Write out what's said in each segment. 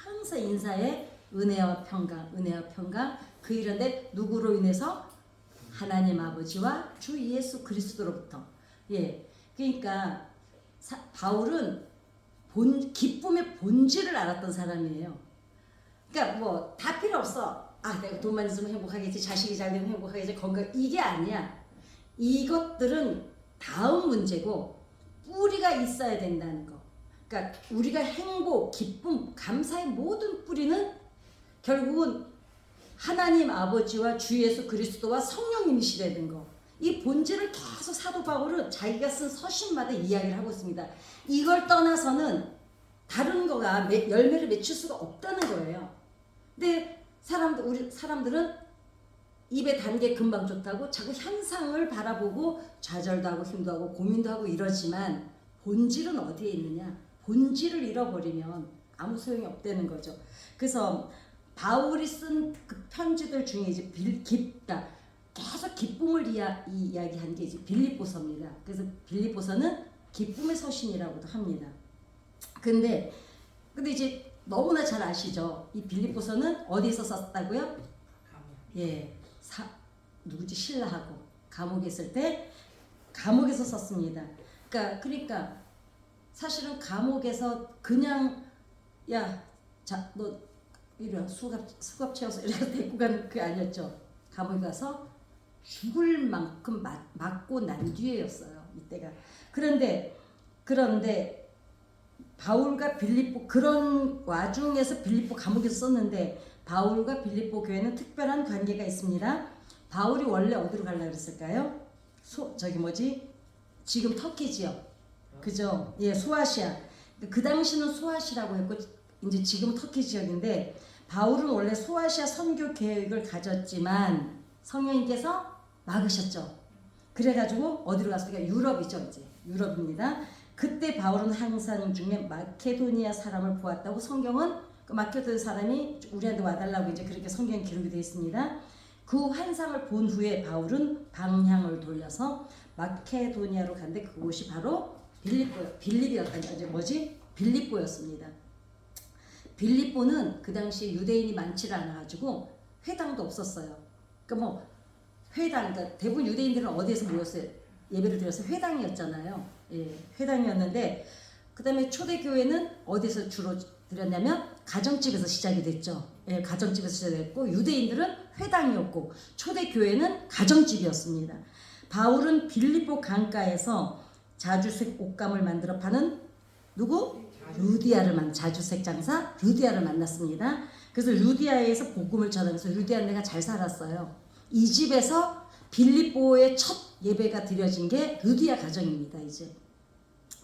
항상 인사에 은혜와 평강, 은혜와 평강. 그 일인데 누구로 인해서? 하나님 아버지와 주 예수 그리스도로부터. 예, 그러니까 바울은 기쁨의 본질을 알았던 사람이에요. 그러니까 뭐 다 필요 없어. 아, 내가 돈만 있으면 행복하겠지, 자식이 잘 되면 행복하겠지, 건강, 이게 아니야. 이것들은 다음 문제고 뿌리가 있어야 된다는 거. 그러니까 우리가 행복, 기쁨, 감사의 모든 뿌리는 결국은 하나님 아버지와 주 예수 그리스도와 성령님이시라는 거. 이 본질을 계속 사도 바울은 자기가 쓴 서신마다 이야기를 하고 있습니다. 이걸 떠나서는 다른 거가 열매를 맺힐 수가 없다는 거예요. 근데 우리 사람들은 입에 단 게 금방 좋다고 자꾸 현상을 바라보고 좌절도 하고 힘도 하고 고민도 하고 이러지만 본질은 어디에 있느냐? 본질을 잃어버리면 아무 소용이 없다는 거죠. 그래서 바울이 쓴 그 편지들 중에 이제 계속 기쁨을 이야기한 게 이제 빌립보서입니다. 그래서 빌립보서는 기쁨의 서신이라고도 합니다. 근데 이제 너무나 잘 아시죠? 이 빌립보서는 어디서 썼다고요? 예, 누구지? 신라하고 감옥에 있을 때 감옥에서 썼습니다. 그러니까 사실은 감옥에서 그냥 너 이리 수갑 채워서 이렇게 데리고 간 게 아니었죠. 감옥에 가서 죽을 만큼 맞고 난 뒤에였어요. 이때가. 그런데 바울과 빌립보 그런 와중에서 빌립보 감옥에서 썼는데 바울과 빌립보 교회는 특별한 관계가 있습니다. 바울이 원래 어디로 가려고 그랬을까요? 지금 터키 지역. 그죠? 예, 소아시아. 그 당시는 소아시라고 했고 이제 지금 터키 지역인데 바울은 원래 소아시아 선교 계획을 가졌지만 성령님께서 막으셨죠. 그래가지고 어디로 갔을까요? 유럽이죠. 이제 유럽입니다. 그때 바울은 항상 중에 마케도니아 사람을 보았다고 성경은 그 마케도니아 사람이 우리한테 와달라고 이제 그렇게 성경에 기록이 되어 있습니다. 그 환상을 본 후에 바울은 방향을 돌려서 마케도니아로 갔는데 그곳이 바로 빌립보였습니다. 빌립보는 그 당시 유대인이 많지를 않아가지고 회당도 없었어요. 그러니까 그러니까 대부분 유대인들은 어디에서 모였어요? 예배를 드려서 회당이었잖아요. 예, 회당이었는데 그 다음에 초대교회는 어디서 주로 드렸냐면 가정집에서 시작이 됐죠. 예, 가정집에서 시작됐고 유대인들은 회당이었고 초대교회는 가정집이었습니다. 바울은 빌립보 강가에서 자주색 옷감을 만들어 파는 누구? 자주색 장사 루디아를 만났습니다. 그래서 루디아에서 복음을 전하면서 루디아 내가 잘 살았어요. 이 집에서 빌립보의 첫 예배가 드려진 게 루디아 가정입니다. 이제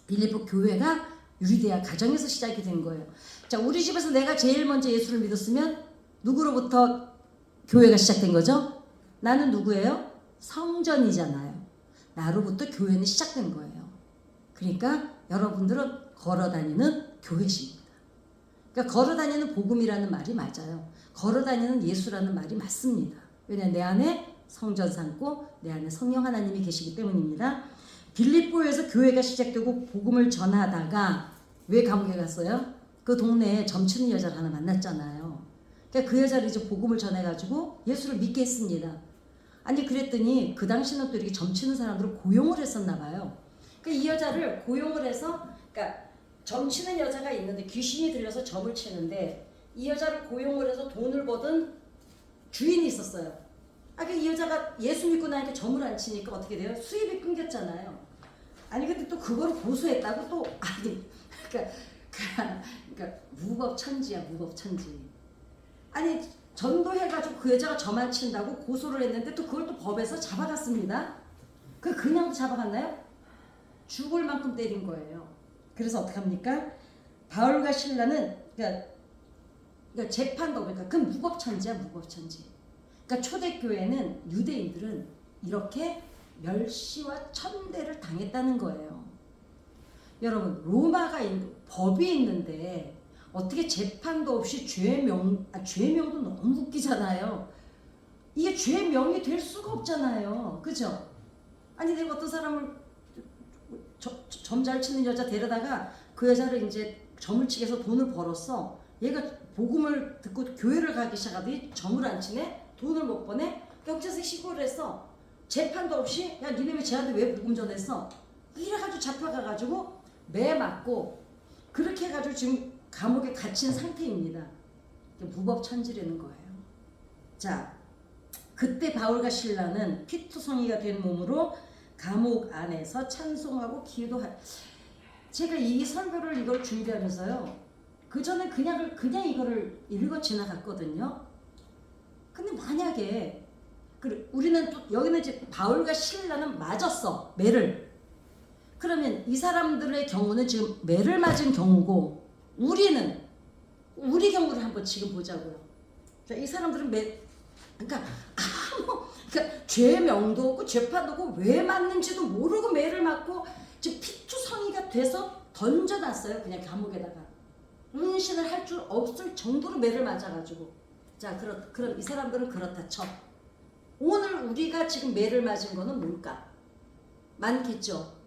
빌립보 교회가 루디아 가정에서 시작이 된 거예요. 자, 우리 집에서 내가 제일 먼저 예수를 믿었으면 누구로부터 교회가 시작된 거죠? 나는 누구예요? 성전이잖아요. 나로부터 교회는 시작된 거예요. 그러니까 여러분들은 걸어다니는 교회십니다. 그러니까 걸어다니는 복음이라는 말이 맞아요. 걸어다니는 예수라는 말이 맞습니다. 왜냐하면 내 안에 성전 삼고 내 안에 성령 하나님이 계시기 때문입니다. 빌립보에서 교회가 시작되고 복음을 전하다가 왜 감옥에 갔어요? 그 동네에 점치는 여자를 하나 만났잖아요. 그러니까 그 여자를 이제 복음을 전해가지고 예수를 믿게 했습니다. 아니 그랬더니 그 당시는 또 이렇게 점치는 사람들을 고용을 했었나 봐요. 그러니까 이 여자를 고용을 해서 그러니까 점치는 여자가 있는데 귀신이 들려서 점을 치는데 이 여자를 고용을 해서 돈을 버던 주인이 있었어요. 이 여자가 예수 믿고 나니까 점을 안 치니까 어떻게 돼요? 수입이 끊겼잖아요. 아니 근데 또 그거를 고소했다고 또 그러니까 무법천지야 무법천지. 아니 전도해가지고 그 여자가 점 안 친다고 고소를 했는데 또 그걸 또 법에서 잡아갔습니다. 그냥 잡아갔나요? 죽을 만큼 때린 거예요. 그래서 어떻게 합니까? 바울과 신라는 그러니까 재판도 그러니까 그 무법천지야 무법천지. 그러니까 초대교회는 유대인들은 이렇게 멸시와 천대를 당했다는 거예요. 여러분 로마가 법이 있는데 어떻게 재판도 없이 죄명도 너무 웃기잖아요. 이게 죄명이 될 수가 없잖아요. 그죠? 아니 내가 어떤 사람을 점 잘 치는 여자 데려다가 그 여자를 이제 점을 치게 해서 돈을 벌었어. 얘가 복음을 듣고 교회를 가기 시작하더니 점을 안 치네, 돈을 못 버네, 경찰서 신고를 했어. 재판도 없이 야 니네 왜 쟤한테 왜 복음 전했어? 이래가지고 잡혀가가지고 매 맞고 그렇게 해가지고 지금 감옥에 갇힌 상태입니다. 무법천지라는 거예요. 자, 그때 바울과 실라는 피투성이가 된 몸으로 감옥 안에서 찬송하고 기도할. 제가 이 설교를 이걸 준비하면서요, 그 전에 그냥 이거를 읽어 지나갔거든요. 근데 만약에 우리는 또 여기는 이제 바울과 실라는 맞았어, 매를. 그러면 이 사람들의 경우는 지금 매를 맞은 경우고, 우리는 우리 경우를 한번 지금 보자고요. 자, 이 사람들은 그러니까 죄명도 없고 재판도 없고 왜 맞는지도 모르고 매를 맞고 지금 피투성이가 돼서 던져놨어요. 그냥 감옥에다가 운신을 할 줄 없을 정도로 매를 맞아가지고. 자, 그럼 이 사람들은 그렇다 쳐. 오늘 우리가 지금 매를 맞은 거는 뭘까? 많겠죠.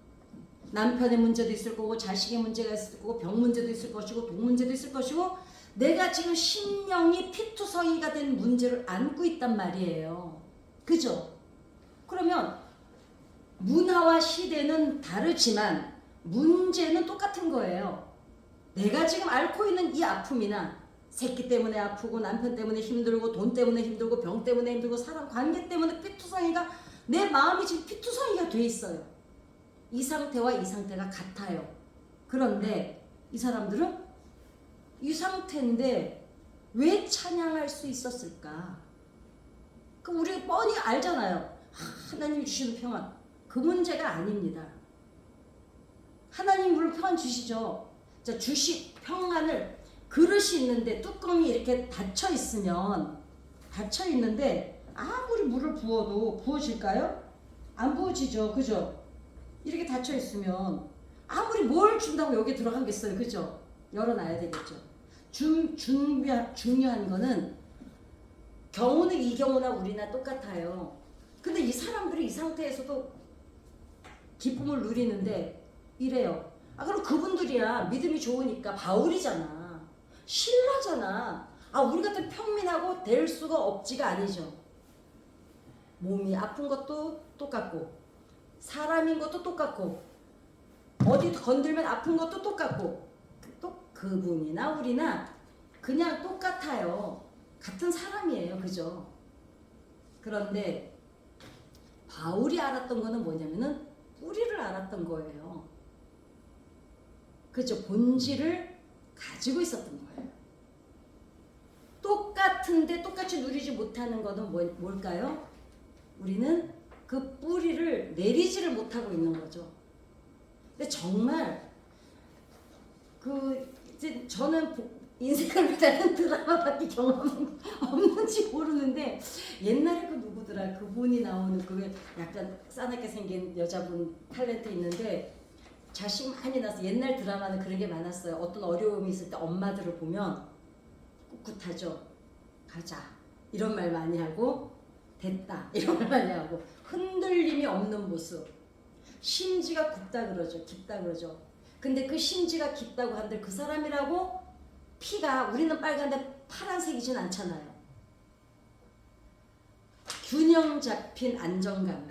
남편의 문제도 있을 거고, 자식의 문제가 있을 거고, 병 문제도 있을 것이고, 돈 문제도 있을 것이고, 내가 지금 심령이 피투성이가 된 문제를 안고 있단 말이에요. 그죠? 그러면 문화와 시대는 다르지만 문제는 똑같은 거예요. 내가 지금 앓고 있는 이 아픔이나 새끼 때문에 아프고, 남편 때문에 힘들고, 돈 때문에 힘들고, 병 때문에 힘들고, 사람 관계 때문에 피투성이가, 내 마음이 지금 피투성이가 돼 있어요. 이 상태와 이 상태가 같아요. 그런데 이 사람들은 이 상태인데 왜 찬양할 수 있었을까? 우리 뻔히 알잖아요. 하나님이 주시는 평안, 그 문제가 아닙니다. 하나님 물론 평안 주시죠. 자, 평안을, 그릇이 있는데 뚜껑이 이렇게 닫혀 있는데 아무리 물을 부어도 부어질까요? 안 부어지죠. 그죠? 이렇게 닫혀 있으면 아무리 뭘 준다고 여기 들어가겠어요. 그죠? 열어놔야 되겠죠. 중요한 거는 경우는 이 경우나 우리나 똑같아요. 근데 이 사람들이 이 상태에서도 기쁨을 누리는데 이래요. 그럼 그분들이야 믿음이 좋으니까 바울이잖아, 신라잖아. 우리 같은 평민하고 될 수가 없지가 아니죠. 몸이 아픈 것도 똑같고, 사람인 것도 똑같고, 어디 건들면 아픈 것도 똑같고, 또 그분이나 우리나 그냥 똑같아요. 같은 사람이에요. 그죠? 그런데 바울이 알았던 거는 뭐냐면은 뿌리를 알았던 거예요. 그죠? 본질을 가지고 있었던 거예요. 똑같은데 똑같이 누리지 못하는 거는 뭘까요? 우리는 그 뿌리를 내리지를 못하고 있는 거죠. 근데 정말 이제 저는 인생을 다른 드라마밖에 경험 없는지 모르는데, 옛날에 그 누구더라, 그분이 나오는 그 약간 싸납게 생긴 여자분 탤런트 있는데, 자식 많이 낳아서, 옛날 드라마는 그런 게 많았어요. 어떤 어려움이 있을 때 엄마들을 보면 꿋꿋하죠. 가자 이런 말 많이 하고, 됐다 이런 말 많이 하고, 흔들림이 없는 모습. 심지가 굽다 그러죠. 깊다 그러죠. 근데 그 심지가 깊다고 한들 그 사람이라고 피가, 우리는 빨간데 파란색이진 않잖아요. 균형 잡힌 안정감.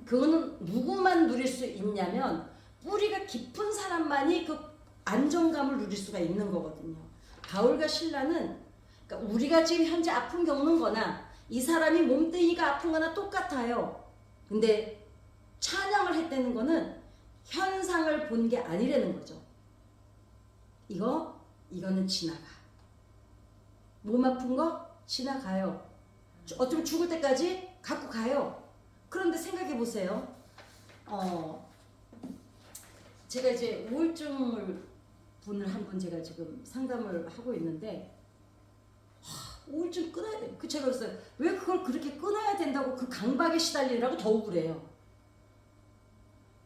그거는 누구만 누릴 수 있냐면 뿌리가 깊은 사람만이 그 안정감을 누릴 수가 있는 거거든요. 바울과 실라는, 그러니까 우리가 지금 현재 아픔 겪는 거나 이 사람이 몸뚱이가 아픈 거나 똑같아요. 근데 찬양을 했다는 거는 현상을 본 게 아니라는 거죠. 이거는 지나가. 몸 아픈 거 지나가요. 어쩌면 죽을 때까지 갖고 가요. 그런데 생각해 보세요. 제가 이제 우울증을 분을 한 분 제가 지금 상담을 하고 있는데, 우울증 끊어야 돼. 제가 그랬어요. 왜 그걸 그렇게 끊어야 된다고 그 강박에 시달리느라고 더 우울해요.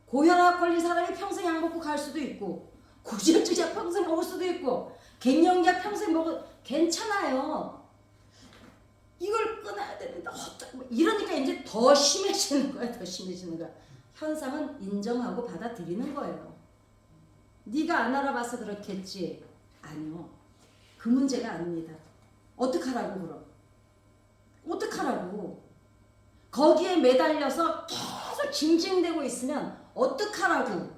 고혈압 걸린 사람이 평생 약 먹고 갈 수도 있고, 고지혈증약 평생 먹을 수도 있고, 갱년기약 평생 괜찮아요. 이걸 끊어야 되는데 이러니까 이제 더 심해지는 거야. 더 심해지는 거야. 현상은 인정하고 받아들이는 거예요. 네가 안 알아봐서 그렇겠지. 아니요. 그 문제가 아닙니다. 어떡하라고 그럼? 어떡하라고? 거기에 매달려서 계속 징징대고 있으면 어떡하라고?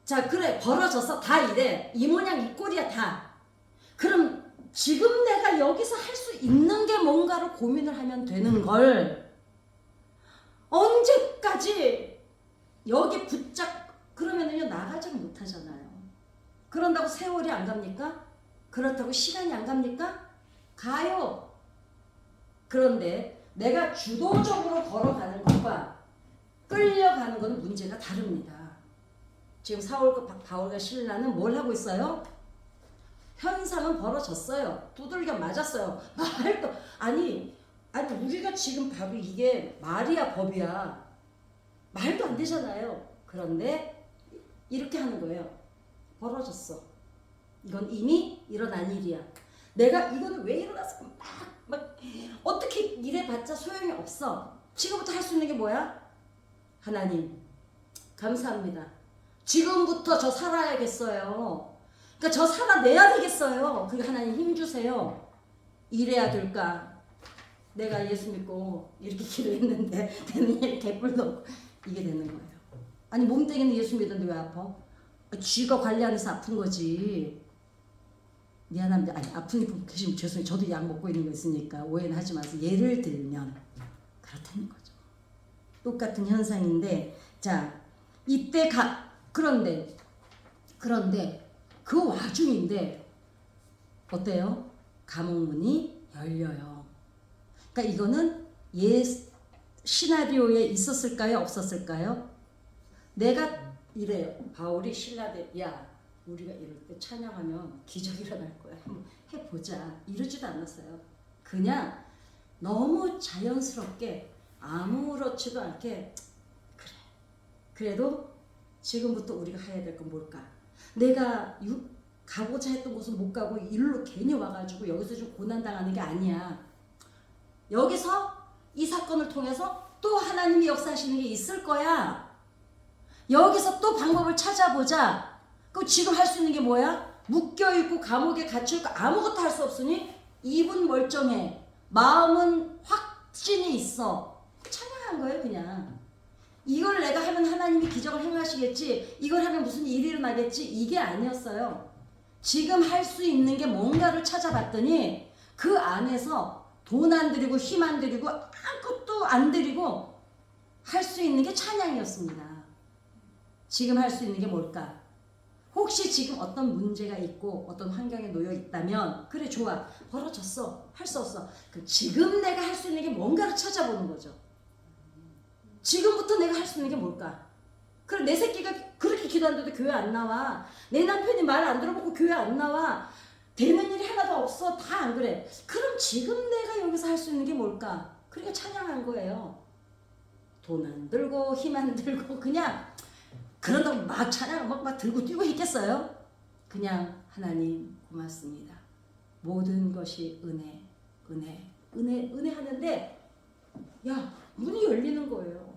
자, 그래, 벌어져서 다 이래. 이 모양 이 꼴이야 다. 그럼 지금 내가 여기서 할 수 있는 게 뭔가를 고민을 하면 되는 걸 언제까지 여기 그러면은요 나가지를 못하잖아요. 그런다고 세월이 안 갑니까? 그렇다고 시간이 안 갑니까? 가요. 그런데 내가 주도적으로 걸어가는 것과 끌려가는 건 문제가 다릅니다. 지금 사울과 바울과 실라는 뭘 하고 있어요? 현상은 벌어졌어요. 두들겨 맞았어요. 말도 아니 우리가 지금 봐도 이게 말이야 법이야. 말도 안 되잖아요. 그런데 이렇게 하는 거예요. 벌어졌어. 이건 이미 일어난 일이야. 내가 이거는 왜 일어났어? 막 어떻게 이래봤자 소용이 없어. 지금부터 할 수 있는 게 뭐야? 하나님 감사합니다. 지금부터 저 살아야겠어요. 그러니까 저 살아내야 되겠어요. 그게 하나님 힘주세요. 이래야 될까? 내가 예수 믿고 이렇게 기도했는데 되는 일 개뿔도 없고 이게 되는 거예요. 아니 몸뚱이는 예수 믿었는데 왜 아파? 쥐가 관리하면서 아픈 거지. 미안합니다. 아니 아픈 분 계시면 죄송해요. 저도 약 먹고 있는 거 있으니까 오해는 하지 마세요. 예를 들면 그렇다는 거죠. 똑같은 현상인데 자 이때 그런데 그 와중인데 어때요? 감옥문이 열려요. 그러니까 이거는 시나리오에 있었을까요? 없었을까요? 내가 이래요. 바울이 신라대 야 우리가 이럴 때 찬양하면 기적이 일어날 거야. 한번 해보자. 이러지도 않았어요. 그냥 너무 자연스럽게 아무렇지도 않게 그래. 그래도 지금부터 우리가 해야 될 건 뭘까? 내가 가고자 했던 곳은 못 가고 일로 괜히 와가지고 여기서 좀 고난당하는 게 아니야. 여기서 이 사건을 통해서 또 하나님이 역사하시는 게 있을 거야. 여기서 또 방법을 찾아보자. 그럼 지금 할 수 있는 게 뭐야? 묶여있고 감옥에 갇혀있고 아무것도 할 수 없으니 입은 멀쩡해. 마음은 확신이 있어. 찬양한 거예요 그냥. 이걸 내가 하면 하나님이 기적을 행하시겠지. 이걸 하면 무슨 일이 일어나겠지. 이게 아니었어요. 지금 할 수 있는 게 뭔가를 찾아봤더니 그 안에서 돈 안 들이고 힘 안 들이고 아무것도 안 들이고 할 수 있는 게 찬양이었습니다. 지금 할 수 있는 게 뭘까? 혹시 지금 어떤 문제가 있고 어떤 환경에 놓여 있다면 그래 좋아 벌어졌어 할 수 없어. 지금 내가 할 수 있는 게 뭔가를 찾아보는 거죠. 지금부터 내가 할 수 있는 게 뭘까? 그래 내 새끼가 그렇게 기도하는데도 교회 안 나와. 내 남편이 말 안 들어보고 교회 안 나와. 되는 일이 하나도 없어. 다 안 그래. 그럼 지금 내가 여기서 할 수 있는 게 뭘까? 그러니까 찬양한 거예요. 돈 안 들고 힘 안 들고 그냥 그런다고 막 찬양 막 들고 뛰고 있겠어요? 그냥 하나님 고맙습니다. 모든 것이 은혜 하는데 야 문이 열리는 거예요.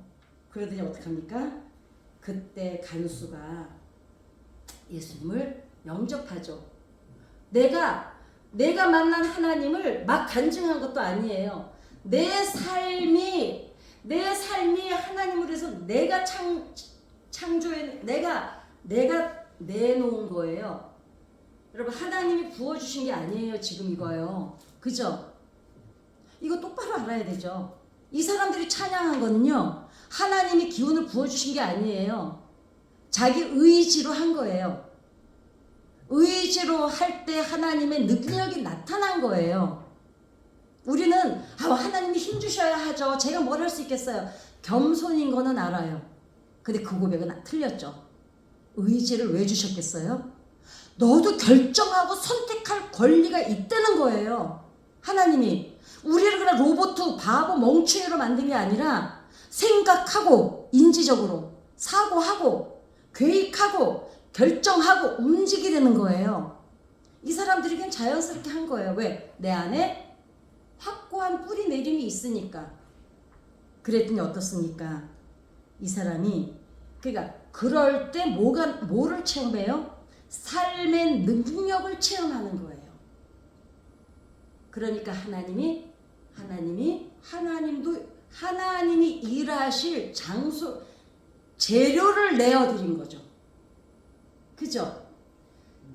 그러더니 어떡합니까? 그때 간수가 예수님을 영접하죠. 내가 만난 하나님을 막 간증한 것도 아니에요. 내 삶이 하나님을 위해서 내가 창조해 내가 내놓은 거예요. 여러분 하나님이 부어주신 게 아니에요. 지금 이거요. 그죠? 이거 똑바로 알아야 되죠. 이 사람들이 찬양한 거는요. 하나님이 기운을 부어주신 게 아니에요. 자기 의지로 한 거예요. 의지로 할 때 하나님의 능력이 나타난 거예요. 우리는 하나님이 힘주셔야 하죠. 제가 뭘 할 수 있겠어요. 겸손인 거는 알아요. 근데 그 고백은 틀렸죠. 의지를 왜 주셨겠어요? 너도 결정하고 선택할 권리가 있다는 거예요. 하나님이 우리를 그냥 로봇, 바보, 멍충이로 만든 게 아니라 생각하고 인지적으로 사고하고 계획하고 결정하고 움직이려는 거예요. 이 사람들이 그냥 자연스럽게 한 거예요. 왜? 내 안에 확고한 뿌리 내림이 있으니까. 그랬더니 어떻습니까? 이 사람이 그러니까 그럴 때 뭐를 체험해요? 삶의 능력을 체험하는 거예요. 그러니까 하나님이 일하실 장소, 재료를 내어드린 거죠. 그죠?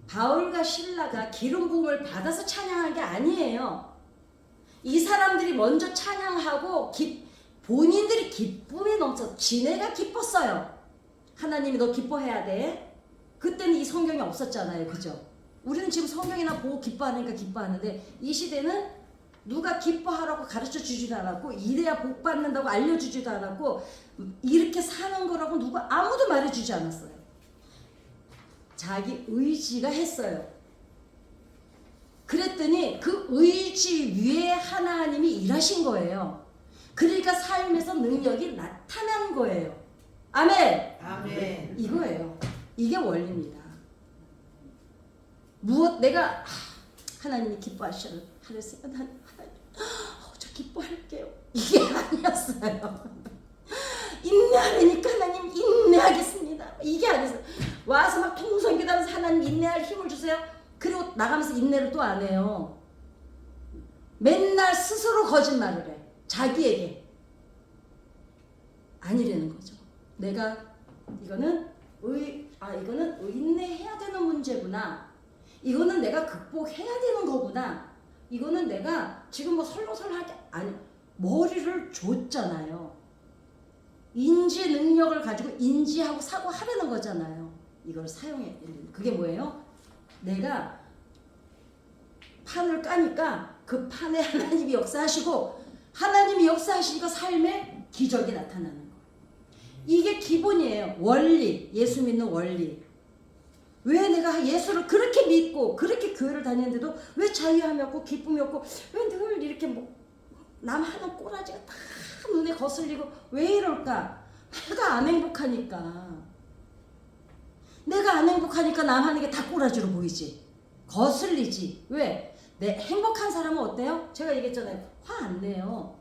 바울과 실라가 기름 부음을 받아서 찬양한 게 아니에요. 이 사람들이 먼저 찬양하고 본인들이 기쁨에 넘쳐 지네가 기뻤어요. 하나님이 너 기뻐해야 돼. 그때는 이 성경이 없었잖아요. 그죠? 우리는 지금 성경이나 보고 기뻐하니까 기뻐하는데 이 시대는 누가 기뻐하라고 가르쳐 주지도 않았고 이래야 복 받는다고 알려주지도 않았고 이렇게 사는 거라고 누가 아무도 말해주지 않았어요. 자기 의지가 했어요. 그랬더니 그 의지 위에 하나님이 일하신 거예요. 그러니까 삶에서 능력이 나타난 거예요. 아멘. 아멘. 이거예요. 이게 원리입니다. 내가 하나님이 기뻐하시면 하나님 저 기뻐할게요. 이게 아니었어요. 인내하려니까 하나님 인내하겠습니다. 이게 아니었어요. 와서 막 통성기도하면서 하나님 인내할 힘을 주세요. 그리고 나가면서 인내를 또 안 해요. 맨날 스스로 거짓말을 해. 자기에게. 아니라는 거죠. 이거는 인내해야 되는 문제구나. 이거는 내가 극복해야 되는 거구나. 이거는 내가 지금 뭐 설렁설렁 할게 아니, 머리를 줬잖아요. 인지 능력을 가지고 인지하고 사고하려는 거잖아요. 이걸 사용해. 그게 뭐예요? 내가 판을 까니까 그 판에 하나님이 역사하시고 하나님이 역사하시니까 삶에 기적이 나타나는 거예요. 이게 기본이에요. 원리. 예수 믿는 원리. 왜 내가 예수를 그렇게 믿고 그렇게 교회를 다니는데도 왜 자유함이 없고 기쁨이 없고 왜 늘 이렇게 남 하는 꼬라지가 다 눈에 거슬리고 왜 이럴까? 내가 안 행복하니까. 내가 안 행복하니까 남 하는 게 다 꼬라지로 보이지. 거슬리지. 왜? 행복한 사람은 어때요? 제가 얘기했잖아요. 화 안 내요.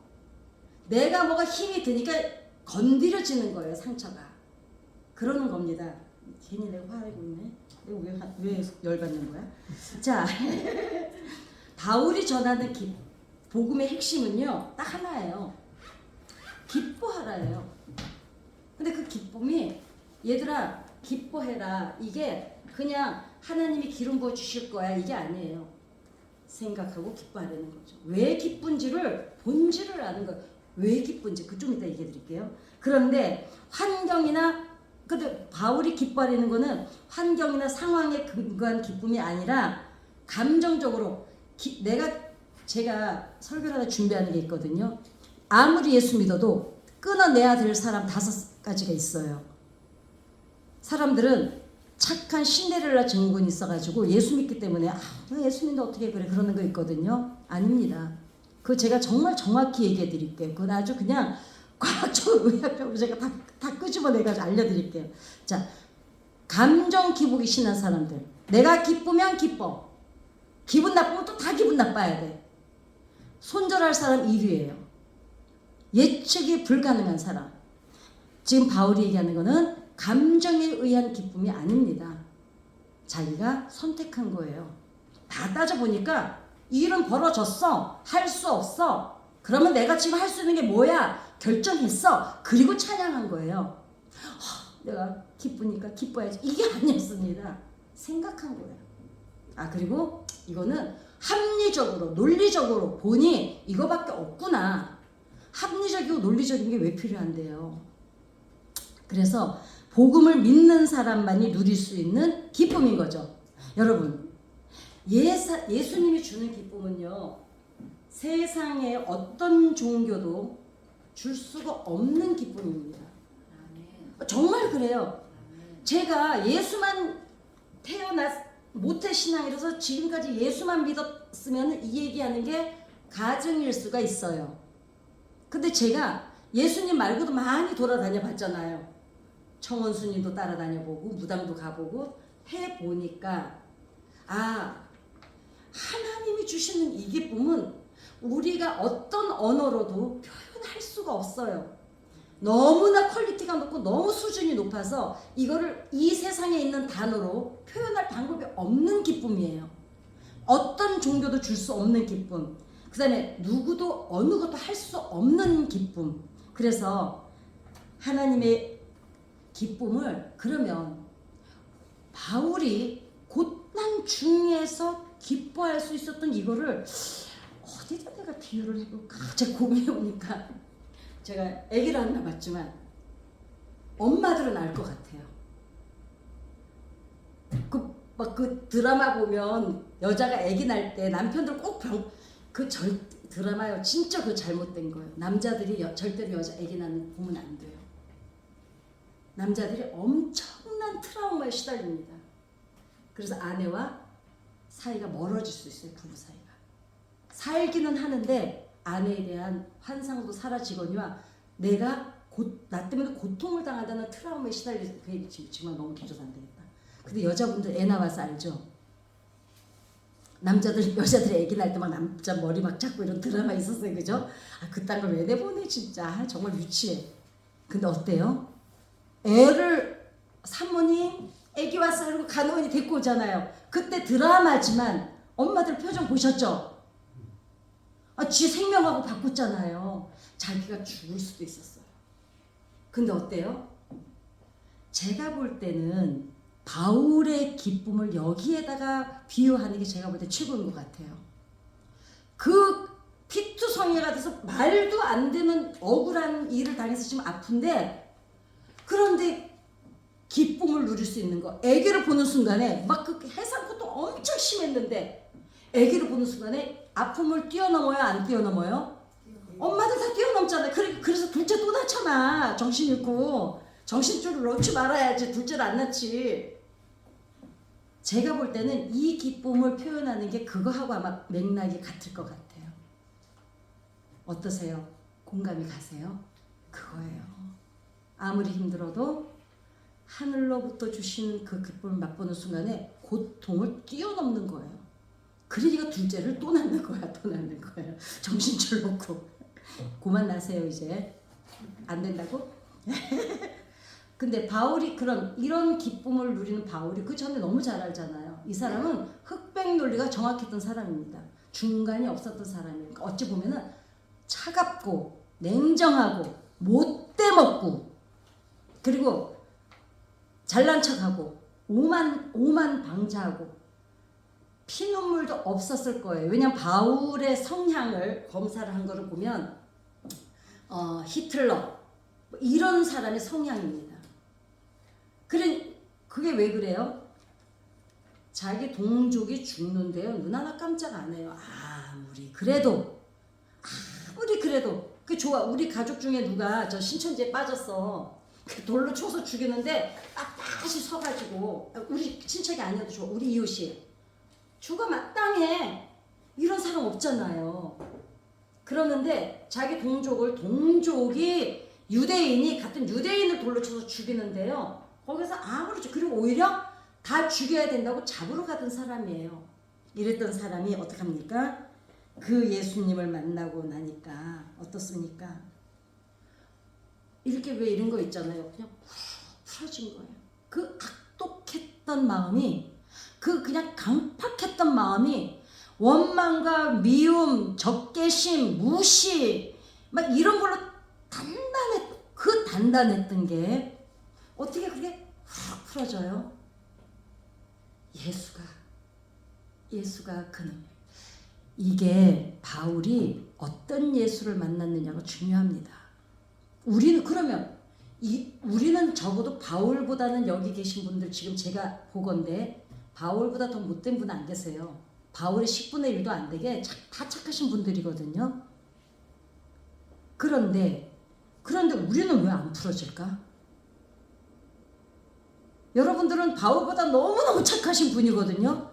내가 뭐가 힘이 드니까 건드려지는 거예요. 상처가. 그러는 겁니다. 괜히 내가 화내고 있네. 왜 열받는 거야? 자, 바울이 전하는 복음의 핵심은요. 딱 하나예요. 기뻐하라예요. 근데 그 기쁨이 얘들아 기뻐해라. 이게 그냥 하나님이 기름 부어 주실 거야. 이게 아니에요. 생각하고 기뻐하라는 거죠. 왜 기쁜지를 본질을 아는 거예요. 왜 기쁜지 그 좀 이따 얘기해 드릴게요. 그런데 근데 바울이 기뻐하려는 거는 환경이나 상황에 근거한 기쁨이 아니라 감정적으로 제가 설교를 하나 준비하는 게 있거든요. 아무리 예수 믿어도 끊어내야 될 사람 5가지가 있어요. 사람들은 착한 신데렐라 증후군이 있어가지고 예수 믿기 때문에 예수 믿는데 어떻게 그래 그러는 거 있거든요. 아닙니다. 그거 제가 정말 정확히 얘기해 드릴게요. 그건 아주 그냥 과학적으로 의학적으로 제가 다 끄집어내가지고 알려드릴게요. 자, 감정 기복이 심한 사람들. 내가 기쁘면 기뻐. 기분 나쁘면 또 다 기분 나빠야 돼. 손절할 사람 1위예요. 예측이 불가능한 사람. 지금 바울이 얘기하는 거는 감정에 의한 기쁨이 아닙니다. 자기가 선택한 거예요. 다 따져보니까 이 일은 벌어졌어. 할 수 없어. 그러면 내가 지금 할 수 있는 게 뭐야? 결정했어. 그리고 찬양한 거예요. 내가 기쁘니까 기뻐야지. 이게 아니었습니다. 생각한 거예요. 그리고 이거는 합리적으로 논리적으로 보니 이거밖에 없구나. 합리적이고 논리적인 게 왜 필요한데요? 그래서 복음을 믿는 사람만이 누릴 수 있는 기쁨인 거죠. 여러분, 예수님이 주는 기쁨은요, 세상의 어떤 종교도 줄 수가 없는 기쁨입니다. 정말 그래요. 제가 예수만 모태신앙이라서 지금까지 예수만 믿었으면 이 얘기하는 게 가증일 수가 있어요. 근데 제가 예수님 말고도 많이 돌아다녀 봤잖아요. 청원순이도 따라다녀보고 무당도 가보고 해보니까 하나님이 주시는 이 기쁨은 우리가 어떤 언어로도 표현할 수가 없어요. 너무나 퀄리티가 높고 너무 수준이 높아서 이거를 이 세상에 있는 단어로 표현할 방법이 없는 기쁨이에요. 어떤 종교도 줄 수 없는 기쁨. 그 다음에 누구도 어느 것도 할 수 없는 기쁨. 그래서 하나님의 기쁨을 그러면 바울이 고난 중에서 기뻐할 수 있었던 이거를 어디다 내가 비유를 해볼까 제가 고민해보니까 제가 아기를 안 낳았지만 엄마들은 알 것 같아요. 그 드라마 보면 여자가 아기 낳을 때 남편들 꼭 드라마요. 진짜 그 잘못된 거예요. 남자들이 절대로 여자 아기 낳는 보면 안 돼요. 남자들이 엄청난 트라우마에 시달립니다. 그래서 아내와 사이가 멀어질 수 있어요. 부부 사이가. 살기는 하는데 아내에 대한 환상도 사라지거니와 내가 나 때문에 고통을 당한다는 트라우마에 시달리는 게 정말 너무 길어서 안 되겠다. 근데 여자분들 애 낳아서 알죠? 여자들이 애기 낳을 때 막 남자 머리 막 잡고 이런 드라마 있었어요. 그죠? 그딴 걸 왜 내보내 진짜. 정말 유치해. 근데 어때요? 애를 사모님 애기 왔어요 이러고 간호원이 데리고 오잖아요. 그때 드라마지만 엄마들 표정 보셨죠? 지 생명하고 바꿨잖아요. 자기가 죽을 수도 있었어요. 근데 어때요? 제가 볼 때는 바울의 기쁨을 여기에다가 비유하는 게 제가 볼 때 최고인 것 같아요. 그 피투성이가 돼서 말도 안 되는 억울한 일을 당해서 지금 아픈데 그런데 기쁨을 누릴 수 있는 거. 아기를 보는 순간에 막 그 해상 고통 엄청 심했는데 아기를 보는 순간에 아픔을 뛰어넘어요? 안 뛰어넘어요? 엄마들 다 뛰어넘잖아요. 그래서 둘째 또 낳잖아. 정신 잃고. 정신줄을 놓지 말아야지 둘째를 안 낳지. 제가 볼 때는 이 기쁨을 표현하는 게 그거하고 아마 맥락이 같을 것 같아요. 어떠세요? 공감이 가세요? 그거예요. 아무리 힘들어도 하늘로부터 주신 그 기쁨을 맛보는 순간에 고통을 뛰어넘는 거예요. 그러니까 둘째를 또 낳는 거야. 정신줄 놓고. 그만 나세요 이제. 안 된다고? 근데 바울이 이런 기쁨을 누리는 바울이 그 전에 너무 잘 알잖아요. 이 사람은 흑백 논리가 정확했던 사람입니다. 중간이 없었던 사람이에요. 그러니까 어찌 보면은 차갑고 냉정하고 못돼 먹고 그리고 잘난 척하고 오만 방자하고 피눈물도 없었을 거예요. 왜냐면 바울의 성향을 검사를 한 거를 보면 히틀러 이런 사람의 성향입니다. 그게 왜 그래요? 자기 동족이 죽는데요. 눈 하나 깜짝 안 해요. 아무리 그래도 그 좋아. 우리 가족 중에 누가 저 신천지에 빠졌어. 그 돌로 쳐서 죽이는데 다시 서가지고 우리 친척이 아니어도 좋아. 우리 이웃이 죽어 마땅해. 이런 사람 없잖아요. 그러는데 자기 동족이 유대인이 같은 유대인을 돌로 쳐서 죽이는데요. 거기서 그리고 오히려 다 죽여야 된다고 잡으러 가던 사람이에요. 이랬던 사람이 어떡합니까? 그 예수님을 만나고 나니까 어떻습니까? 이렇게 왜 이런 거 있잖아요. 그냥 풀어진 거예요. 그 악독했던 마음이 그냥 강팍했던 마음이 원망과 미움, 적개심, 무시 막 이런 걸로 단단했던 게 어떻게 그게 훅 풀어져요? 예수가 그는 이게 바울이 어떤 예수를 만났느냐가 중요합니다. 우리는 적어도 바울보다는 여기 계신 분들 지금 제가 보건대 바울보다 더 못된 분 안 계세요. 바울의 10분의 1도 안 되게 다 착하신 분들이거든요. 그런데 우리는 왜 안 풀어질까? 여러분들은 바울보다 너무너무 착하신 분이거든요.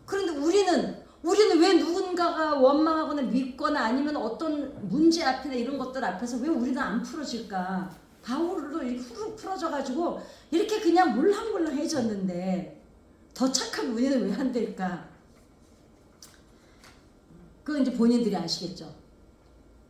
그런데 우리는 왜 누군가가 원망하거나 믿거나 아니면 어떤 문제 앞이나 이런 것들 앞에서 왜 우리는 안 풀어질까? 바울로 이렇게 후루룩 풀어져가지고 이렇게 그냥 몰랑몰랑해졌는데 더 착한 우리는 왜 안 될까? 그건 이제 본인들이 아시겠죠.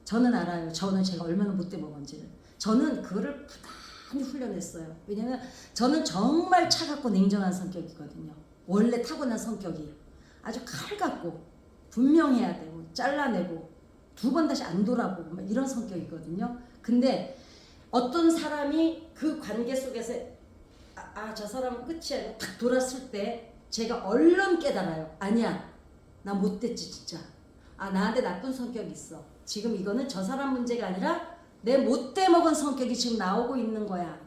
저는 알아요. 제가 얼마나 못돼 먹은지를. 저는 그거를 부단히 훈련했어요. 왜냐면 저는 정말 차갑고 냉정한 성격이거든요. 원래 타고난 성격이 아주 칼 같고 분명해야 되고 잘라내고 두 번 다시 안 돌아보고 막 이런 성격이거든요. 근데 어떤 사람이 그 관계 속에서 저 사람은 끝이야 딱 돌았을 때 제가 얼른 깨달아요. 아니야, 나 못됐지 진짜. 나한테 나쁜 성격이 있어. 지금 이거는 저 사람 문제가 아니라 내 못돼 먹은 성격이 지금 나오고 있는 거야.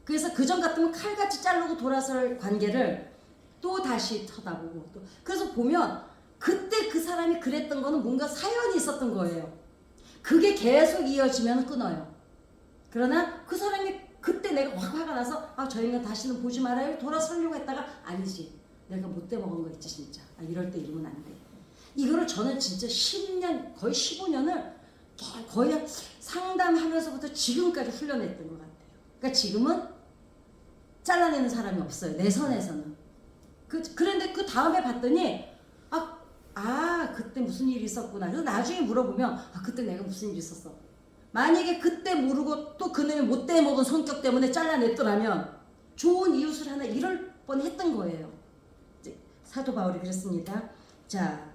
그래서 그전 같으면 칼같이 자르고 돌아설 관계를 또 다시 쳐다보고 또 그래서 보면 그때 그 사람이 그랬던 거는 뭔가 사연이 있었던 거예요. 그게 계속 이어지면 끊어요. 그러나 그 사람이 그때 내가 확 화가 나서 저 인간 다시는 보지 말아요 돌아서려고 했다가 아니지 내가 못돼 먹은 거 있지 진짜 이럴 때 이러면 안 돼. 이거를 저는 진짜 10년 거의 15년을 거의 상담하면서부터 지금까지 훈련했던 것 같아요. 그러니까 지금은 잘라내는 사람이 없어요. 내 선에서는. 그런데 그 다음에 봤더니 그때 무슨 일이 있었구나. 그래서 나중에 물어보면 그때 내가 무슨 일이 있었어. 만약에 그때 모르고 또 그놈이 못돼 먹은 성격 때문에 잘라냈더라면 좋은 이웃을 하나 잃을 뻔했던 거예요. 사도 바울이 그랬습니다. 자,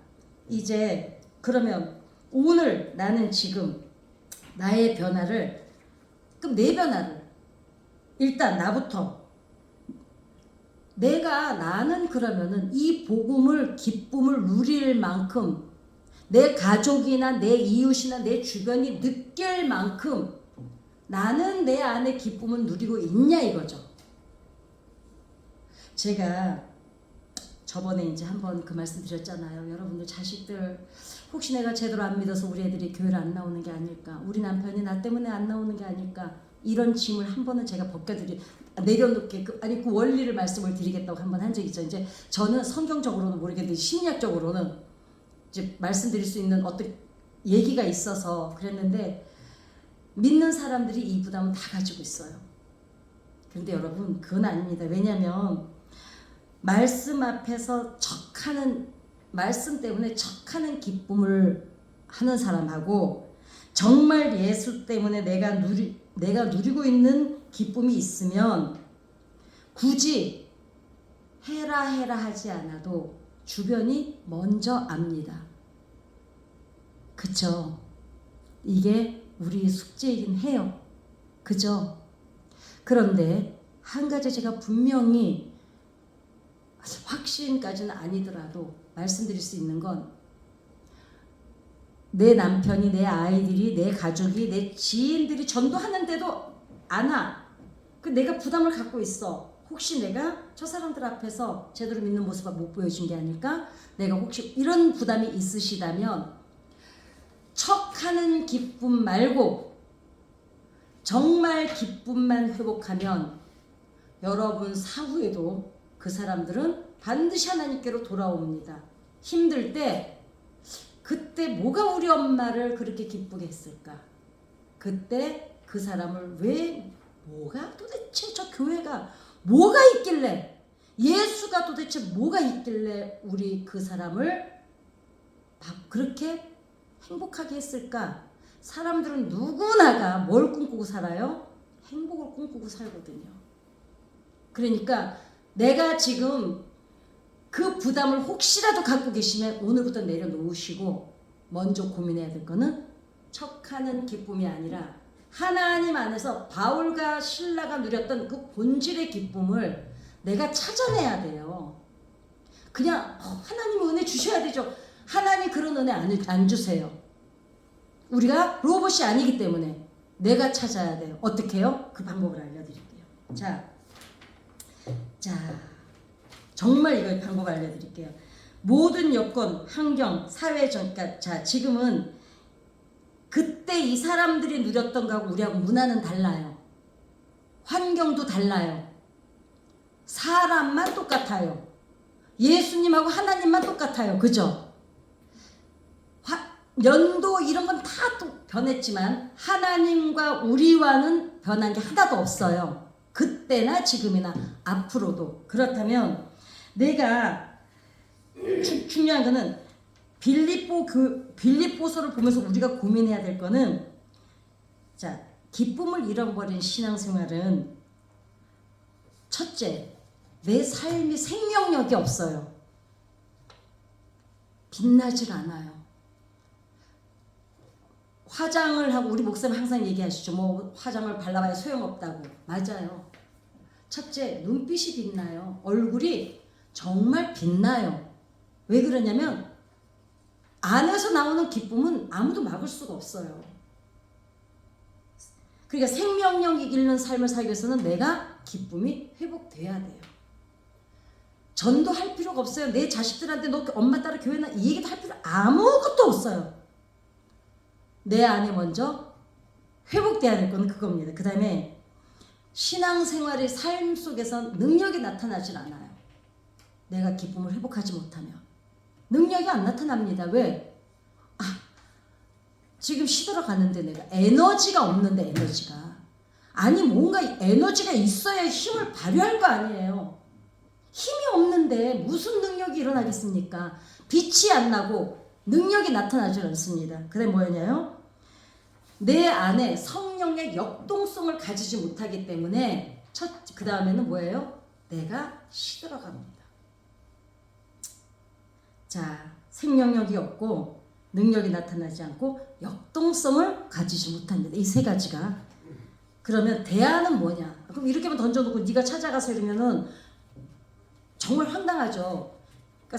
이제 그러면 오늘 나는 지금 나의 변화를 그럼 내 변화를 일단 나부터 나는 그러면은 이 복음을 기쁨을 누릴 만큼 내 가족이나 내 이웃이나 내 주변이 느낄 만큼 나는 내 안에 기쁨을 누리고 있냐 이거죠. 제가 저번에 이제 한번 그 말씀 드렸잖아요. 여러분들 자식들 혹시 내가 제대로 안 믿어서 우리 애들이 교회를 안 나오는 게 아닐까, 우리 남편이 나 때문에 안 나오는 게 아닐까, 이런 짐을 한 번은 제가 내려놓게 그 원리를 말씀을 드리겠다고 한 번 한 적이 있죠. 이제 저는 성경적으로는 모르겠는데 심리학적으로는 이제 말씀드릴 수 있는 어떤 얘기가 있어서 그랬는데 믿는 사람들이 이 부담은 다 가지고 있어요. 그런데 여러분 그건 아닙니다. 왜냐하면 말씀 앞에서 말씀 때문에 척하는 기쁨을 하는 사람하고 정말 예수 때문에 내가 누리고 있는 기쁨이 있으면 굳이 해라 하지 않아도 주변이 먼저 압니다. 그쵸? 이게 우리 숙제이긴 해요. 그죠? 그런데 한 가지 제가 분명히 확신까지는 아니더라도 말씀드릴 수 있는 건 내 남편이, 내 아이들이, 내 가족이, 내 지인들이 전도하는데도 안 와. 내가 부담을 갖고 있어. 혹시 내가 저 사람들 앞에서 제대로 믿는 모습을 못 보여준 게 아닐까? 내가 혹시 이런 부담이 있으시다면 척하는 기쁨 말고 정말 기쁨만 회복하면 여러분 사후에도 그 사람들은 반드시 하나님께로 돌아옵니다. 힘들 때 그때 뭐가 우리 엄마를 그렇게 기쁘게 했을까? 그때 그 사람을 뭐가 도대체 저 교회가 뭐가 있길래 예수가 도대체 뭐가 있길래 우리 그 사람을 그렇게 행복하게 했을까? 사람들은 누구나가 뭘 꿈꾸고 살아요? 행복을 꿈꾸고 살거든요. 그러니까 내가 지금 그 부담을 혹시라도 갖고 계시면 오늘부터 내려놓으시고 먼저 고민해야 될 거는 척하는 기쁨이 아니라 하나님 안에서 바울과 실라가 누렸던 그 본질의 기쁨을 내가 찾아내야 돼요. 그냥 하나님이 은혜 주셔야 되죠. 하나님 그런 은혜 안 주세요. 우리가 로봇이 아니기 때문에 내가 찾아야 돼요. 어떻게 해요? 그 방법을 알려드릴게요. 자, 정말 이거 방법 알려드릴게요. 모든 여건, 환경, 사회 그러니까 지금은 그때 이 사람들이 누렸던 거하고 우리하고 문화는 달라요. 환경도 달라요. 사람만 똑같아요. 예수님하고 하나님만 똑같아요. 그죠? 연도 이런 건 다 또 변했지만 하나님과 우리와는 변한 게 하나도 없어요. 그때나 지금이나 앞으로도. 그렇다면 내가 중요한 거는 빌립보서를 보면서 우리가 고민해야 될 거는 기쁨을 잃어버린 신앙생활은 첫째, 내 삶이 생명력이 없어요. 빛나질 않아요. 화장을 하고, 우리 목사님 항상 얘기하시죠. 뭐 화장을 발라봐야 소용없다고. 맞아요. 첫째, 눈빛이 빛나요. 얼굴이 정말 빛나요. 왜 그러냐면 안에서 나오는 기쁨은 아무도 막을 수가 없어요. 그러니까 생명력이 있는 삶을 살기 위해서는 내가 기쁨이 회복돼야 돼요. 전도할 필요가 없어요. 내 자식들한테 너 엄마 따라 교회 나 이 얘기도 할 필요 아무것도 없어요. 내 안에 먼저 회복돼야 될 건 그겁니다. 그 다음에 신앙생활의 삶 속에서 능력이 나타나질 않아요. 내가 기쁨을 회복하지 못하면 능력이 안 나타납니다. 왜? 지금 시들어 가는데 내가 에너지가 없는데 에너지가 아니 뭔가 에너지가 있어야 힘을 발휘할 거 아니에요. 힘이 없는데 무슨 능력이 일어나겠습니까? 빛이 안 나고 능력이 나타나지 않습니다. 그다음에 뭐였냐요? 내 안에 성령의 역동성을 가지지 못하기 때문에 그 다음에는 뭐예요? 내가 시들어갑니다. 자, 생명력이 없고 능력이 나타나지 않고 역동성을 가지지 못합니다. 이 세 가지가. 그러면 대안은 뭐냐? 그럼 이렇게만 던져놓고 네가 찾아가서 이러면은 정말 황당하죠. 그러니까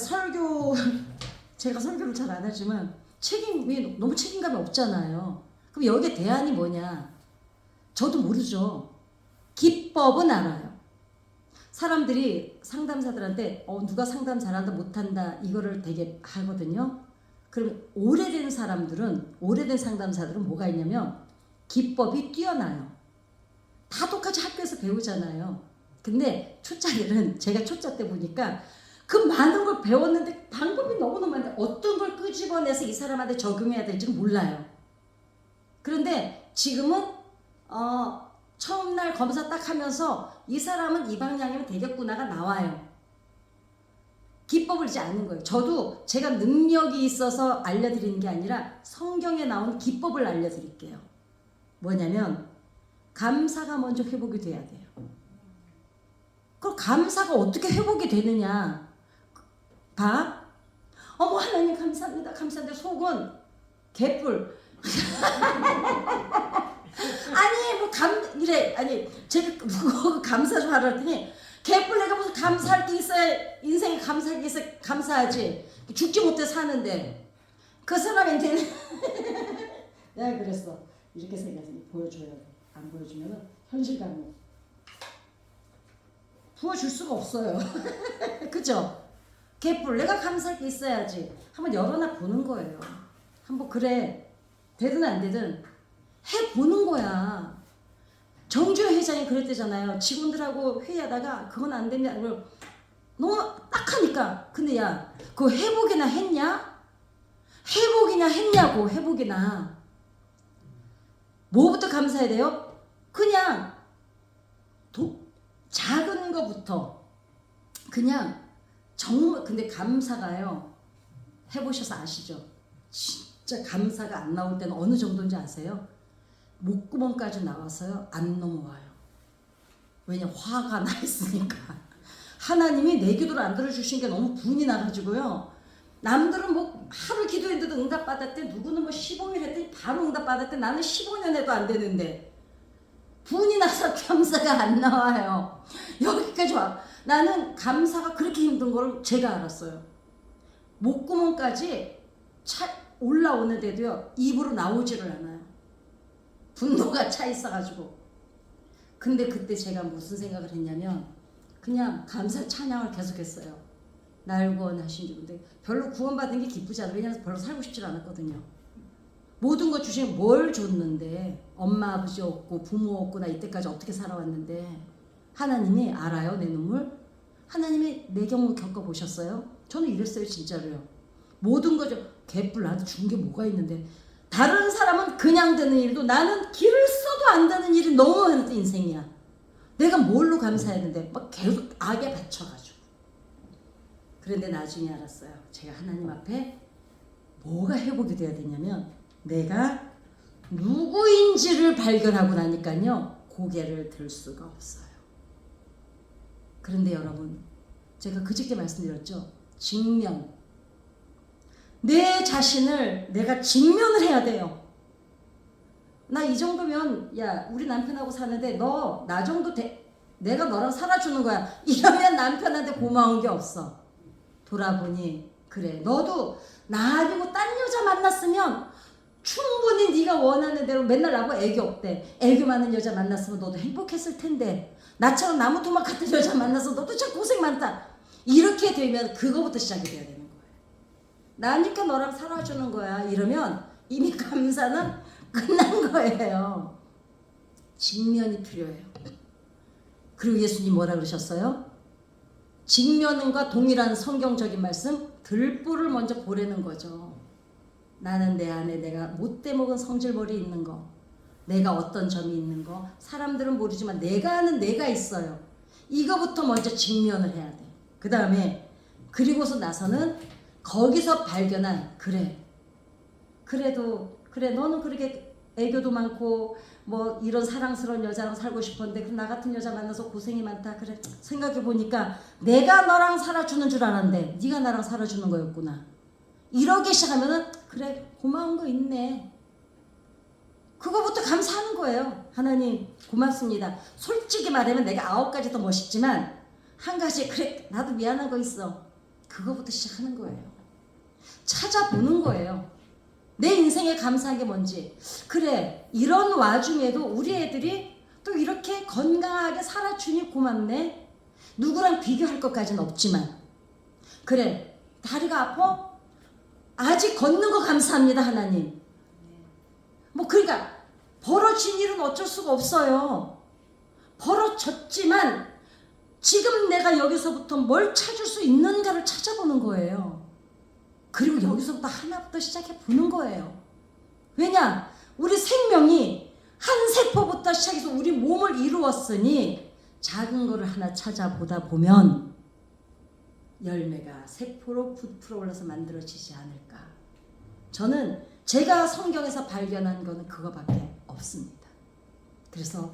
제가 설교를 잘 안 하지만 책임이 너무 책임감이 없잖아요. 그럼 여기에 대안이 뭐냐? 저도 모르죠. 기법은 알아요. 사람들이 상담사들한테 누가 상담 잘한다 못한다 이거를 되게 하거든요. 그럼 오래된 상담사들은 뭐가 있냐면 기법이 뛰어나요. 다 똑같이 학교에서 배우잖아요. 근데 초짜들은 제가 초짜 때 보니까 그 많은 걸 배웠는데 방법이 너무너무 많은데 어떤 걸 끄집어내서 이 사람한테 적용해야 될지는 몰라요. 그런데 지금은 처음 날 검사 딱 하면서 이 사람은 이 방향이면 되겠구나가 나와요. 기법을 이제 아는 거예요. 저도 제가 능력이 있어서 알려드리는 게 아니라 성경에 나온 기법을 알려드릴게요. 뭐냐면 감사가 먼저 회복이 돼야 돼요. 그럼 감사가 어떻게 회복이 되느냐? 봐. 어머 하나님 감사합니다. 감사한데 속은 개뿔. 제가 그거 감사 좀 하라 했더니 개뿔 내가 무슨 감사할 게 있어야 인생에 감사할 게 있어야 감사하지. 죽지 못해 사는데 그 사람한테는 내가 그랬어. 이렇게 생각해서 보여줘야 돼. 안 보여주면은 현실감이 부어줄 수가 없어요. 그죠? 개뿔 내가 감사할 게 있어야지. 한번 열어놔 보는 거예요. 한번 그래 되든 안 되든 해보는 거야. 정주영 회장이 그랬대잖아요. 직원들하고 회의하다가 그건 안 된다. 너무 딱하니까. 근데 야 그거 회복이나 했냐? 회복이나 했냐고. 회복이나. 뭐부터 감사해야 돼요? 그냥 작은 거부터 그냥 정말. 근데 감사가요 해보셔서 아시죠? 진짜 감사가 안 나올 때는 어느 정도인지 아세요? 목구멍까지 나와서요 안 넘어와요. 왜냐 화가 나 있으니까. 하나님이 내 기도를 안 들어주신 게 너무 분이 나가지고요. 남들은 뭐 하루 기도했는데도 응답받았대. 누구는 뭐 15일 했더니 바로 응답받았대. 나는 15년 해도 안 되는데 분이 나서 감사가 안 나와요. 여기까지 와. 나는 감사가 그렇게 힘든 걸 제가 알았어요. 목구멍까지 올라오는데도요 입으로 나오지를 않아요. 분노가 차 있어가지고. 근데 그때 제가 무슨 생각을 했냐면 그냥 감사 찬양을 계속했어요. 날 구원하신 주. 근데 별로 구원받은 게 기쁘지 않아요. 왜냐면 별로 살고 싶지 않았거든요. 모든 거 주시면 뭘 줬는데 엄마 아버지 없고 부모 없고 나 이때까지 어떻게 살아왔는데 하나님이 알아요 내 눈물. 하나님이 내 경우 겪어보셨어요? 저는 이랬어요 진짜로요. 모든 거 개뿔 나한테 준 게 뭐가 있는데. 다른 사람은 그냥 되는 일도 나는 길을 써도 안 되는 일이 너무 많은 인생이야. 내가 뭘로 감사했는데 막 계속 악에 받쳐가지고. 그런데 나중에 알았어요. 제가 하나님 앞에 뭐가 회복이 돼야 되냐면 내가 누구인지를 발견하고 나니까요 고개를 들 수가 없어요. 그런데 여러분, 제가 그저께 말씀드렸죠. 직면. 내 자신을 내가 직면을 해야 돼요. 나 이 정도면 야 우리 남편하고 사는데 너 나 정도 내가 너랑 살아주는 거야. 이러면 남편한테 고마운 게 없어. 돌아보니 그래 너도 나 아니고 딴 여자 만났으면 충분히 네가 원하는 대로 맨날 나보고 애교 없대. 애교 많은 여자 만났으면 너도 행복했을 텐데 나처럼 나무 토막 같은 여자 만나서 너도 참 고생 많다. 이렇게 되면 그거부터 시작이 돼야 되는 거예요. 나니까 너랑 살아주는 거야. 이러면 이미 감사는 끝난 거예요. 직면이 필요해요. 그리고 예수님 뭐라 그러셨어요? 직면과 동일한 성경적인 말씀, 들보를 먼저 보라는 거죠. 나는 내 안에 내가 못돼 먹은 성질머리 있는 거, 내가 어떤 점이 있는 거, 사람들은 모르지만 내가 아는 내가 있어요. 이거부터 먼저 직면을 해야 돼. 그 다음에 그리고서 나서는 거기서 발견한 그래도 너는 그렇게 애교도 많고 뭐 이런 사랑스러운 여자랑 살고 싶었는데 나 같은 여자 만나서 고생이 많다. 그래 생각해보니까 내가 너랑 살아주는 줄 알았는데 네가 나랑 살아주는 거였구나. 이러기 시작하면은 그래 고마운 거 있네. 그거부터 감사하는 거예요. 하나님 고맙습니다. 솔직히 말하면 내가 9가지 더 멋있지만 한 가지 그래 나도 미안한 거 있어. 그거부터 시작하는 거예요. 찾아보는 거예요. 내 인생에 감사한 게 뭔지. 그래 이런 와중에도 우리 애들이 또 이렇게 건강하게 살아주니 고맙네. 누구랑 비교할 것까지는 없지만 그래 다리가 아파? 아직 걷는 거 감사합니다 하나님. 뭐 그러니까 벌어진 일은 어쩔 수가 없어요. 벌어졌지만 지금 내가 여기서부터 뭘 찾을 수 있는가를 찾아보는 거예요. 그리고 여기서부터 하나부터 시작해 보는 거예요. 왜냐? 우리 생명이 한 세포부터 시작해서 우리 몸을 이루었으니 작은 거를 하나 찾아보다 보면 열매가 세포로 부풀어 올라서 만들어지지 않을까. 저는 제가 성경에서 발견한 거는 그거밖에 없습니다. 그래서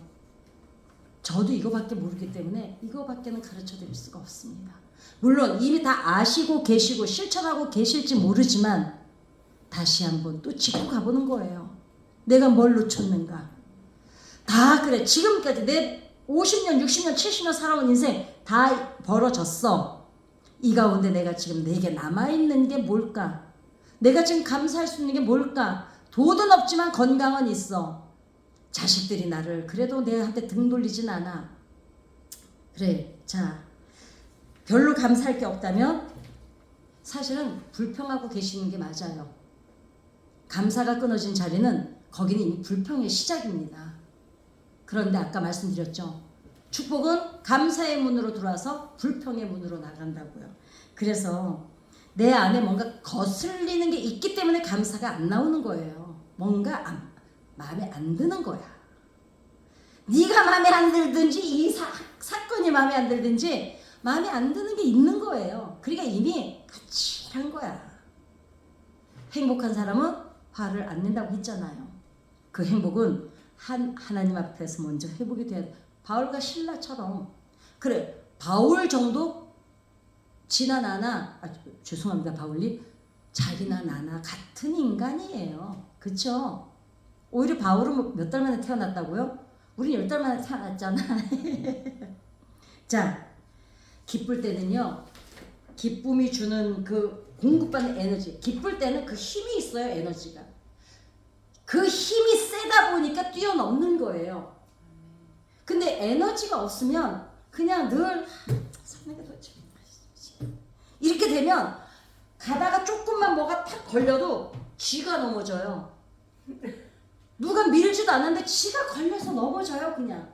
저도 이거밖에 모르기 때문에 이거밖에는 가르쳐 드릴 수가 없습니다. 물론 이미 다 아시고 계시고 실천하고 계실지 모르지만 다시 한번 또 짚고 가보는 거예요. 내가 뭘 놓쳤는가. 다 그래 지금까지 내 50년 60년 70년 살아온 인생 다 벌어졌어. 이 가운데 내가 지금 내게 남아있는 게 뭘까. 내가 지금 감사할 수 있는 게 뭘까. 돈은 없지만 건강은 있어. 자식들이 나를 그래도 내한테 등 돌리진 않아. 그래 자 별로 감사할 게 없다면 사실은 불평하고 계시는 게 맞아요. 감사가 끊어진 자리는 거기는 이미 불평의 시작입니다. 그런데 아까 말씀드렸죠. 축복은 감사의 문으로 들어와서 불평의 문으로 나간다고요. 그래서 내 안에 뭔가 거슬리는 게 있기 때문에 감사가 안 나오는 거예요. 뭔가 마음에 안 드는 거야. 네가 마음에 안 들든지 이 사건이 마음에 안 들든지 마음에 안 드는 게 있는 거예요. 그러니까 이미 까칠한 거야. 행복한 사람은 화를 안 낸다고 했잖아요. 그 행복은 하나님 앞에서 먼저 회복이 돼야 돼. 바울과 실라처럼. 그래 바울 정도 지나 나나 죄송합니다 바울님 자기나 나나 같은 인간이에요. 그쵸? 오히려 바울은 몇 달 만에 태어났다고요? 우린 10달 만에 태어났잖아. 자 기쁠 때는요. 기쁨이 주는 그 공급받는 에너지. 기쁠 때는 그 힘이 있어요. 에너지가. 그 힘이 세다 보니까 뛰어넘는 거예요. 근데 에너지가 없으면 그냥 늘 사는 게 도대체 이렇게 되면 가다가 조금만 뭐가 탁 걸려도 쥐가 넘어져요. 누가 밀지도 않았는데 쥐가 걸려서 넘어져요 그냥.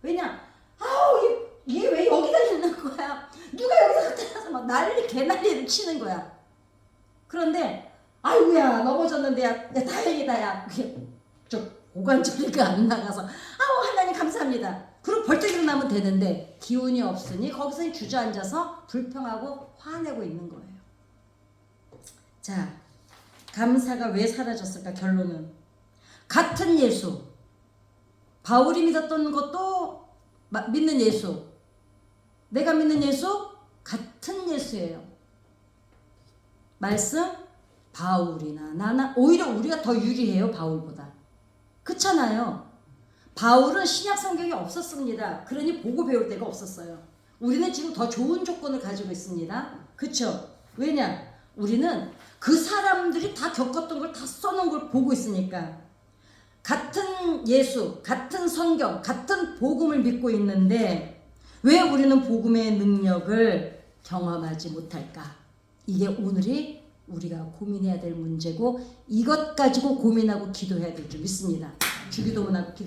왜냐? 아우 얘 왜 여기다 있는 거야? 누가 여기다 갖다 놔서 막 개난리를 치는 거야. 그런데 아이고야 넘어졌는데 야 다행이다 야. 저 고관절이가 안 나가서 아우 하나님 감사합니다. 그리고 벌떡 일어나면 되는데 기운이 없으니 거기서 주저앉아서 불평하고 화내고 있는 거예요. 자 감사가 왜 사라졌을까? 결론은 같은 예수. 바울이 믿었던 것도 믿는 예수. 내가 믿는 예수 같은 예수예요. 말씀 바울이나 나나 오히려 우리가 더 유리해요. 바울보다. 그렇잖아요. 바울은 신약 성경이 없었습니다. 그러니 보고 배울 데가 없었어요. 우리는 지금 더 좋은 조건을 가지고 있습니다. 그렇죠? 왜냐? 우리는 그 사람들이 다 겪었던 걸 다 써놓은 걸 보고 있으니까. 같은 예수, 같은 성경, 같은 복음을 믿고 있는데 왜 우리는 복음의 능력을 경험하지 못할까? 이게 오늘이 우리가 고민해야 될 문제고 이것 가지고 고민하고 기도해야 될 줄 믿습니다. 주기도문하고 기도하겠습니다.